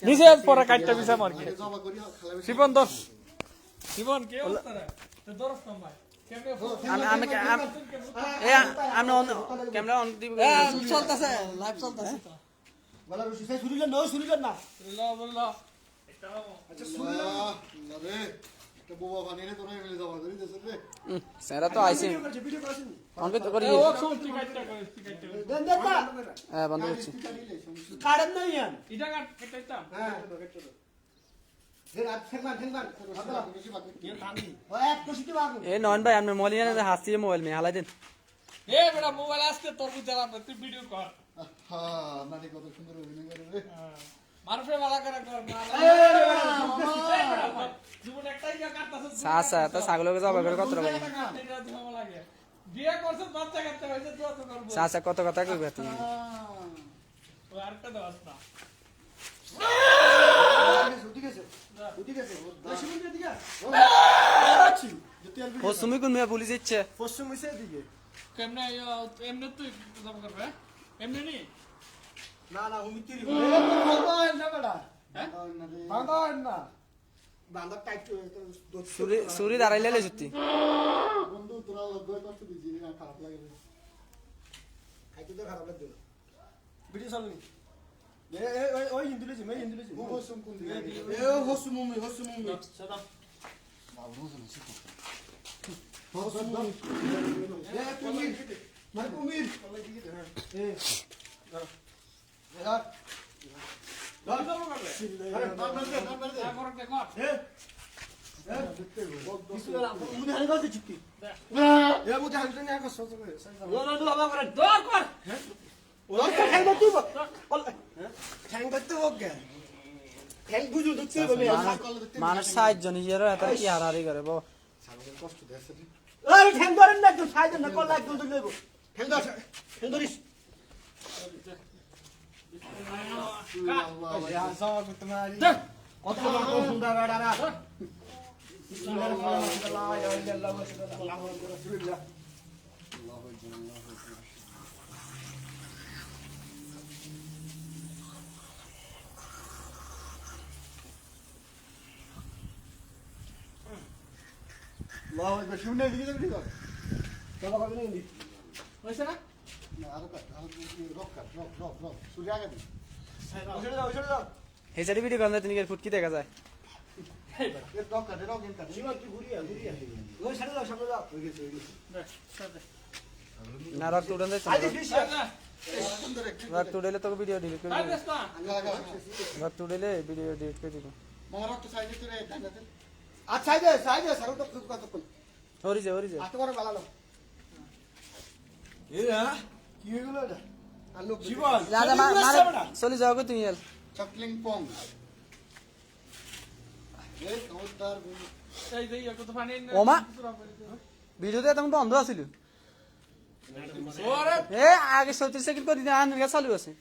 নিচে পরে কাটটা বিছা মার কি শিবন দর শিবন কে উত্তরে তো দরস নাম্বার আমি ক্যামেরা অন দিব চলতেছে লাইভ চলতেছে তো বলা রশি সে শুরু না শুরু না বললা আচ্ছা শুরু না রে এটা বোবা বানিয়ে তোরা মিলে যাওয়া করি দেছ রে সেরা তো আইছে ভিডিও করছিস অন কত করি ও সব টিকাইটা করে দেন দেন না বন্ধ করছি কারেন নাই ইয়ান এটা কাটটা হ্যাঁ ए नॉन भाई हमने मोबाइल ने हाथी मोबाइल में हालाई दिन এ বেটা মোবাইল আসতে তোর বুঝা না তুই ভিডিও কর হ্যাঁ নানি কত সুন্দর অভিনয় করে রে মারফে মালা করে কর জীবন একটাই যা কাটতাছ সাসা তো ছাগলকে জবাই করে কত টাকা লাগে বিয়ে করছ বাচ্চা কাটতে হইছে তুই তো করব সাসা কত কথা কইবে তুই ও আরেকটা দাও না পশ্চিমী কোন মেয়ে পুলিশ ইচ্ছে দিকে কেমনে এমনে তুই জব করবে এমনে নি না না উমিতিরি সুরি দাঁড়াইলে লে সত্যি বন্ধু তোরা লজ্জায় কষ্ট দিছিস না খারাপ লাগে খাইতে তো খারাপ লাগবে ভিডিও চালু ওই হিন্দুলেছি মে হিন্দুলেছি ও হোসুম কোন দিকে এ হোসুম সাদা বাবু না শিখো হোসুম এ কুমির মানে কুমির এ ধর ধর ধর করলে আরে ধর দে করক দে কর মুদে হানি গাছে চিত্তি এ মুদে হানি না কর সস করে না বাবা করে দর কর ওরা ঠ্যাং ধরতে ঠ্যাং ধরতে হোক গে ঠ্যাং বুঝু দেখতে বলে মানুষ 60 জন হিয়ার এত কি হারাহারি করে বাবা কষ্ট দেছে আরে ঠ্যাং ধরেন না একটু সাইজ না কল একদম ধরে নেব ঠ্যাং ধরিস আল্লাহ ইয়া সাওয়া তোমারি কত সুন্দর গাড়া বিসমিল্লাহ ইয়া আল্লাহ আল্লাহু আকবার রাসূলুল্লাহ আল্লাহু আকবার আল্লাহু আকবার শুনে দিকে দিকে বাবা কবে নিলি হইছে না না আর রক সূর্য আগে দি ওইটা দাও হেসারি ভিডিও করলে তুমি ফুটকি দেখা যায় এ রক এনটা জীবন কি ঘুরিয়া ওই সাড়ে দাও সামনে দাও হয়ে গেছে না রাত উড়ান যাচ্ছে আজ ফিশ সুন্দর একটু রাত উড়াইলে তোকে ভিডিও ডিলিট করে আর দিব দেস্তা রাত উড়াইলে ভিডিও ডিলিট করে দিব মারা তো সাইডে তো রে দাঁড়াতে আচ্ছা সাইডে সারো তো কত কত ওরি যা আত করে বালালো এ কি হলো এটা আলো জীবন দাদা মারে চলে যাও গো তুমি এল চকলিং পং এ কৌতার এই দেই কত পানি ওমা ভিডিওতে তখন বন্ধ আছিল ওরে এ আগে 30 সেকেন্ড করে দিন আন চালু আছে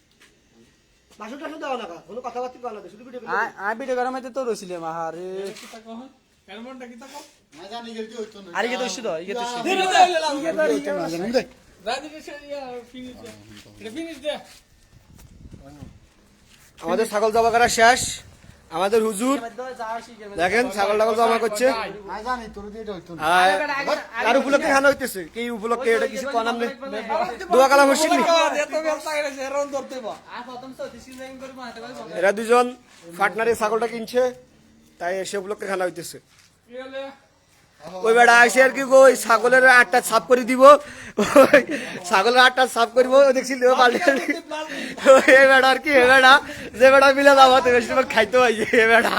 মাসুটা শুধু দাও না কোনো কথাবার্তা বলা শুধু ভিডিও আই ভিডিও করার মধ্যে তো রইছিল আরে কি তা কহ এরমনটা কি তা কহ না জানি গেল কি হইতো না আরে কে দইছি তো ইগে দইছি রাজিকেশন ইয়া ফিনিশ এটা ফিনিশ দে আমাদের ছাগল জবা করা শেষ আমাদের হুজুর দেখেন ছাগল টাগল জমা করছে আর উপলক্ষে খানা হইতেছে কি উপলক্ষে এটা কিছু কনাম নেই দোয়া কালাম হচ্ছে কি এরা দুজন পার্টনারে ছাগলটা কিনছে তাই সে উপলক্ষে খানা হইতেছে কি হলে ওই বেড়া আসে আর কি ওই ছাগলের আটটা সাফ করে দিব ছাগলের আটটা সাফ করবো দেখছিল এই বেড়া আর কি এ বেড়া যে বেড়া মিলে যাবো বেশিরভাগ খাইতে পাই এ বেড়া